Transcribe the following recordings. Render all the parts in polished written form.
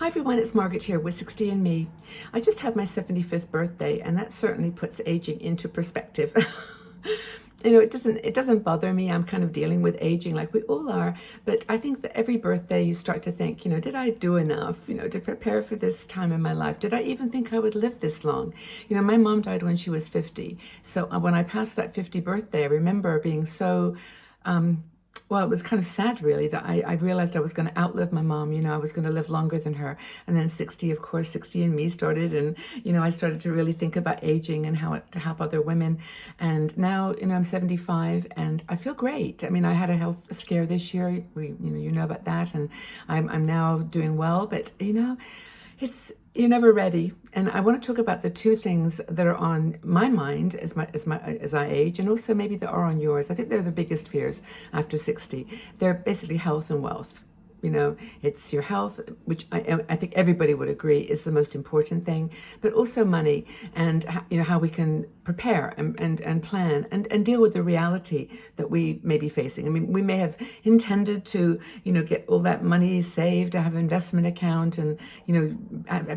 Hi everyone, it's Margaret here with 60 and Me. I just had my 75th birthday and that certainly puts aging into perspective. It doesn't bother me. I'm kind of dealing with aging like we all are, but I think that every birthday you start to think, did I do enough, to prepare for this time in my life? Did I even think I would live this long? My mom died when she was 50. So when I passed that 50 birthday, I remember being so well, it was kind of sad, really, that I realized I was going to outlive my mom. I was going to live longer than her. And then 60, of course, 60 and Me started. And, I started to really think about aging and how to help other women. And now, I'm 75 and I feel great. I mean, I had a health scare this year. You know about that. And I'm now doing well. But, you're never ready. And I want to talk about the two things that are on my mind as I age, and also maybe that are on yours. I think they're the biggest fears after 60. They're basically health and wealth. It's your health, which I think everybody would agree is the most important thing, but also money and, how we can prepare and plan and deal with the reality that we may be facing. I mean, we may have intended to, get all that money saved, to have an investment account and,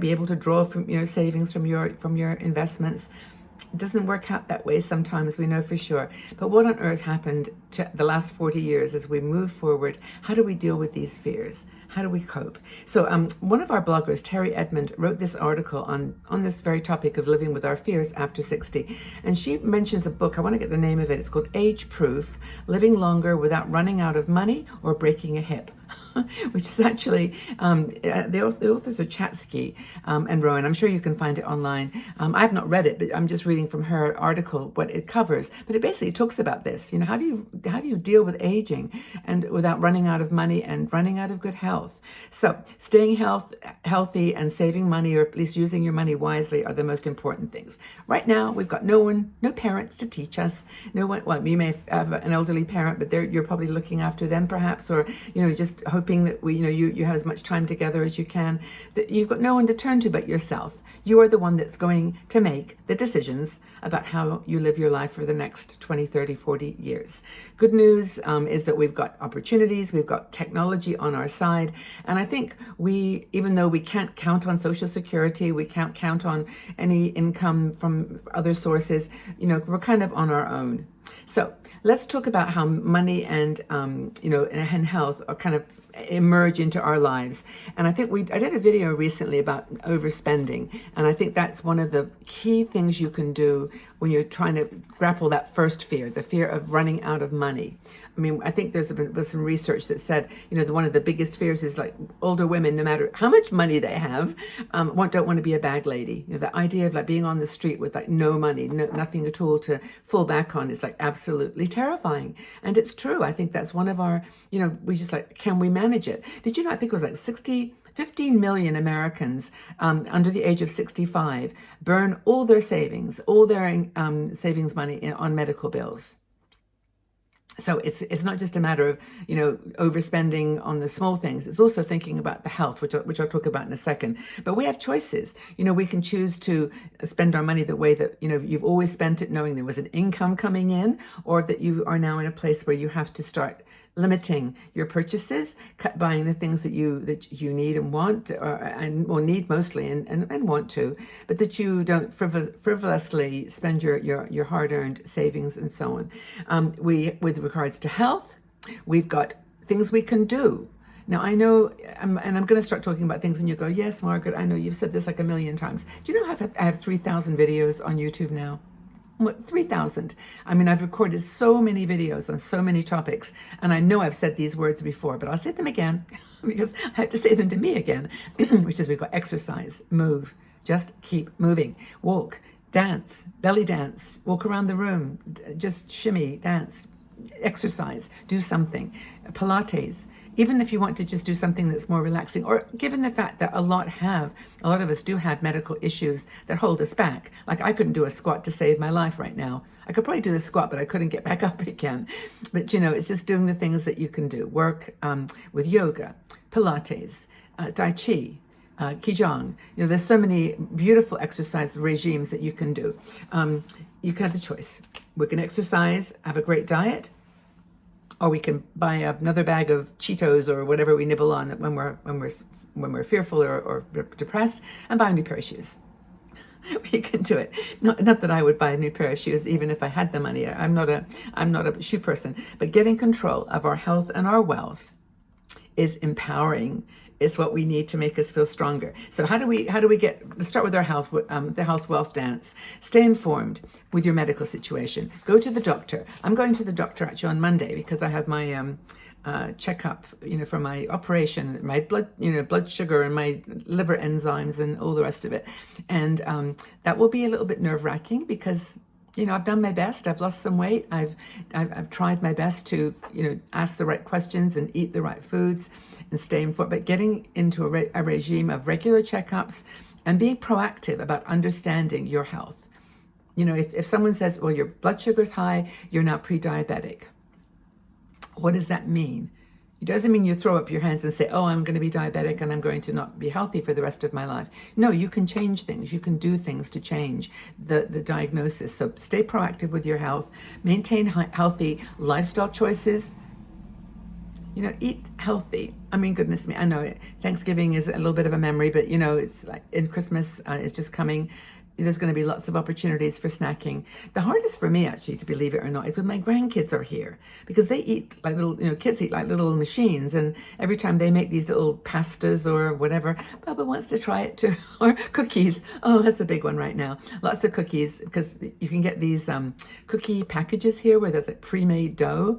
be able to draw from, savings from your investments. It doesn't work out that way sometimes, we know for sure. But what on earth happened to the last 40 years as we move forward? How do we deal with these fears? How do we cope? So one of our bloggers, Terry Edmond, wrote this article on this very topic of living with our fears after 60. And she mentions a book, I want to get the name of it. It's called Age Proof, Living Longer Without Running Out of Money or Breaking a Hip. Which is actually, the authors are Chatsky and Rowan. I'm sure you can find it online. I've not read it, but I'm just reading from her article what it covers. But it basically talks about this. How do you deal with aging and without running out of money and running out of good health? So staying healthy and saving money, or at least using your money wisely, are the most important things. Right now, we've got no parents to teach us. No one. Well, you may have an elderly parent, but you're probably looking after them, perhaps, or just hoping that you have as much time together as you can. That you've got no one to turn to but yourself. You are the one that's going to make the decisions about how you live your life for the next 20, 30, 40 years. Good news is that we've got opportunities, we've got technology on our side, and I think even though we can't count on Social Security, we can't count on any income from other sources, we're kind of on our own. So let's talk about how money and and health are kind of emerge into our lives. And I think I did a video recently about overspending, and I think that's one of the key things you can do when you're trying to grapple that first fear, the fear of running out of money. I mean, I think there's some research that said, one of the biggest fears is like older women, no matter how much money they have, don't want to be a bag lady. The idea of like being on the street with like no money, nothing at all to fall back on is like absolutely terrifying. And it's true. I think that's one of our, we just like, can we manage it? Did you know, I think it was like 15 million Americans under the age of 65 burn all their savings, savings money on medical bills. So it's not just a matter of, overspending on the small things. It's also thinking about the health, which I'll talk about in a second. But we have choices. We can choose to spend our money the way that, you've always spent it, knowing there was an income coming in, or that you are now in a place where you have to start limiting your purchases, buying the things that you need and want, or need mostly and want to, but that you don't frivolously spend your hard-earned savings and so on. With regards to health, we've got things we can do. Now, I know, and I'm going to start talking about things, and you go, yes, Margaret, I know you've said this like a million times. Do you know I have 3,000 videos on YouTube now? 3,000. I mean, I've recorded so many videos on so many topics, and I know I've said these words before, but I'll say them again because I have to say them to me again, which is we've got exercise, move, just keep moving, walk, dance, belly dance, walk around the room, just shimmy, dance, exercise, do something, Pilates. Even if you want to just do something that's more relaxing, or given the fact that a lot of us do have medical issues that hold us back. Like I couldn't do a squat to save my life right now. I could probably do the squat, but I couldn't get back up again. But it's just doing the things that you can do. Work with yoga, Pilates, Tai Chi, Qigong. There's so many beautiful exercise regimes that you can do. You can have the choice. We can exercise, have a great diet, or we can buy another bag of Cheetos or whatever we nibble on when we're when we're fearful or depressed, and buy a new pair of shoes. We can do it. Not that I would buy a new pair of shoes even if I had the money. I'm not a shoe person. But getting control of our health and our wealth is empowering. It's what we need to make us feel stronger. So how do we let's start with our health, the health wealth dance. Stay informed with your medical situation. Go to the doctor. I'm going to the doctor actually on Monday because I have my checkup, for my operation, my blood sugar and my liver enzymes and all the rest of it. And that will be a little bit nerve-wracking because I've done my best. I've lost some weight. I've tried my best to, ask the right questions and eat the right foods and stay informed. But getting into a regime of regular checkups and being proactive about understanding your health. If someone says, well, your blood sugar's high, you're now pre-diabetic. What does that mean? It doesn't mean you throw up your hands and say, oh, I'm going to be diabetic and I'm going to not be healthy for the rest of my life. No, you can change things. You can do things to change the diagnosis. So stay proactive with your health. Maintain healthy lifestyle choices. Eat healthy. I mean, goodness me, I know Thanksgiving is a little bit of a memory, but it's like in Christmas, it's just coming. There's going to be lots of opportunities for snacking. The hardest for me, actually, to believe it or not, is when my grandkids are here because they eat like little, kids eat like little machines. And every time they make these little pastas or whatever, Baba wants to try it too. Or cookies. Oh, that's a big one right now. Lots of cookies because you can get these cookie packages here where there's like pre-made dough.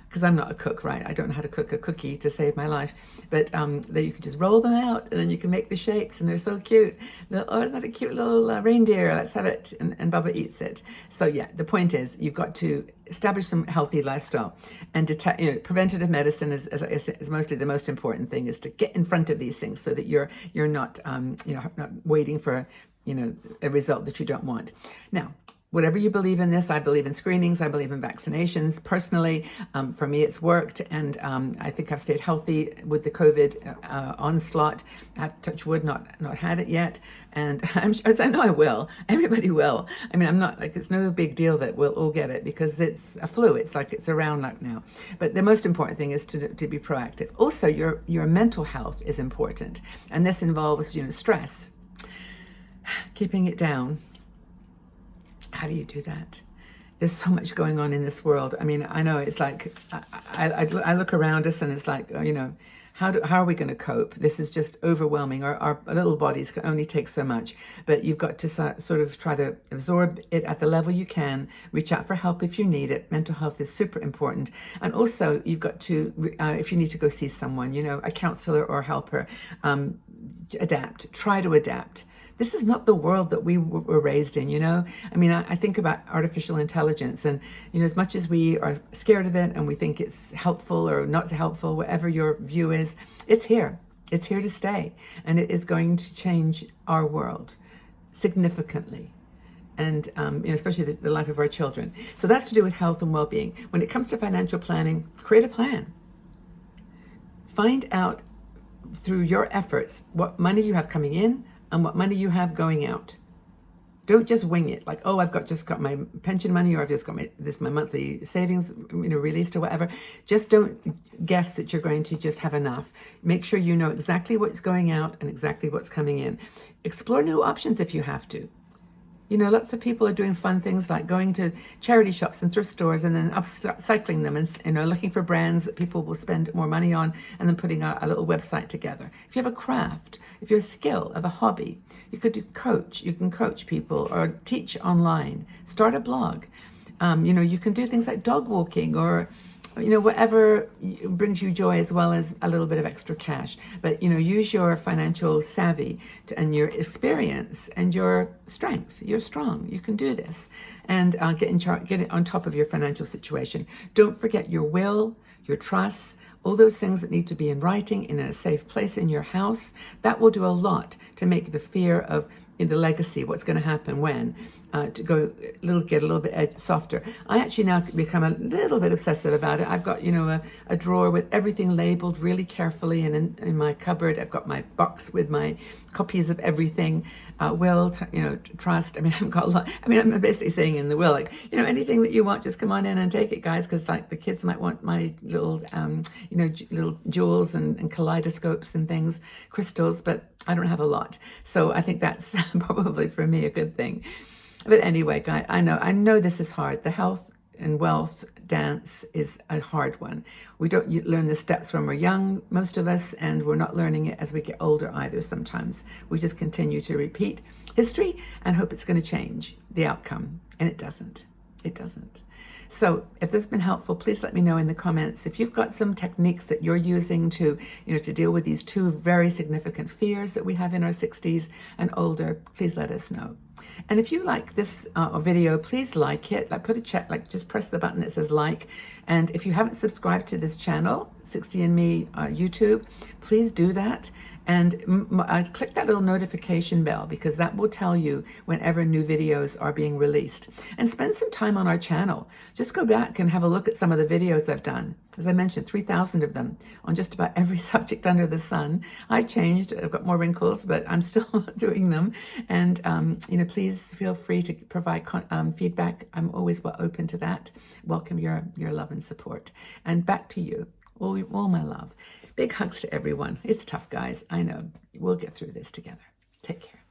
Because I'm not a cook, right? I don't know how to cook a cookie to save my life. But you can just roll them out and then you can make the shapes and they're so cute. Oh, isn't that a cute little reindeer? Let's have it. And Baba eats it. So yeah, the point is you've got to establish some healthy lifestyle and preventative medicine is mostly the most important thing is to get in front of these things so that you're not, not waiting for, a result that you don't want. Now, whatever you believe in this, I believe in screenings, I believe in vaccinations. Personally, for me, it's worked, and I think I've stayed healthy with the COVID onslaught. I've, touch wood, not had it yet, and as I know I will. Everybody will. I mean, I'm not like it's no big deal that we'll all get it because it's a flu. It's like it's around like now. But the most important thing is to be proactive. Also, your mental health is important, and this involves stress, keeping it down. How do you do that? There's so much going on in this world. I mean, I know it's like, I look around us and it's like, how are we going to cope? This is just overwhelming. Our little bodies can only take so much, but you've got to sort of try to absorb it at the level you can, reach out for help if you need it. Mental health is super important. And also you've got to, if you need to go see someone, a counselor or helper, try to adapt. This is not the world that we were raised in, I mean, I think about artificial intelligence and, as much as we are scared of it and we think it's helpful or not helpful, whatever your view is, it's here. It's here to stay. And it is going to change our world significantly. And, especially the life of our children. So that's to do with health and well-being. When it comes to financial planning, create a plan. Find out through your efforts what money you have coming in, and what money you have going out. Don't just wing it like, oh, I've just got my pension money, or I've just got my monthly savings, released or whatever. Just don't guess that you're going to just have enough. Make sure you know exactly what's going out and exactly what's coming in. Explore new options if you have to. Lots of people are doing fun things like going to charity shops and thrift stores and then upcycling them and, looking for brands that people will spend more money on and then putting a little website together. If you have a craft, if you have a skill, of a hobby, you can coach people or teach online, start a blog. You can do things like dog walking or whatever brings you joy as well as a little bit of extra cash. But, use your financial savvy and your experience and your strength. You're strong. You can do this. And get it on top of your financial situation. Don't forget your will, your trusts, all those things that need to be in writing in a safe place in your house. That will do a lot to make the fear of the legacy, what's going to happen when, to go get a little bit softer. I actually now become a little bit obsessive about it. I've got, a drawer with everything labeled really carefully, and in my cupboard, I've got my box with my copies of everything. Trust. I mean, I've got a lot. I mean, I'm basically saying in the will, like, anything that you want, just come on in and take it, guys, because like the kids might want my little, little jewels and kaleidoscopes and things, crystals, but I don't have a lot. So I think that's probably for me a good thing. But anyway, guys, I know this is hard. The health and wealth dance is a hard one. We don't learn the steps when we're young, most of us, and we're not learning it as we get older either sometimes. We just continue to repeat history and hope it's going to change the outcome. And it doesn't. It doesn't. So if this has been helpful, please let me know in the comments. If you've got some techniques that you're using to deal with these two very significant fears that we have in our 60s and older, please let us know. And if you like this video, please like it. Put a check, just press the button that says like. And if you haven't subscribed to this channel, 60andMe YouTube, please do that. And click that little notification bell, because that will tell you whenever new videos are being released. And spend some time on our channel. Just go back and have a look at some of the videos I've done. As I mentioned, 3,000 of them on just about every subject under the sun. I changed, I've got more wrinkles, but I'm still doing them. And, please feel free to provide feedback. I'm always open to that. Welcome your love and support. And back to you, all my love. Big hugs to everyone. It's tough, guys. I know. We'll get through this together. Take care.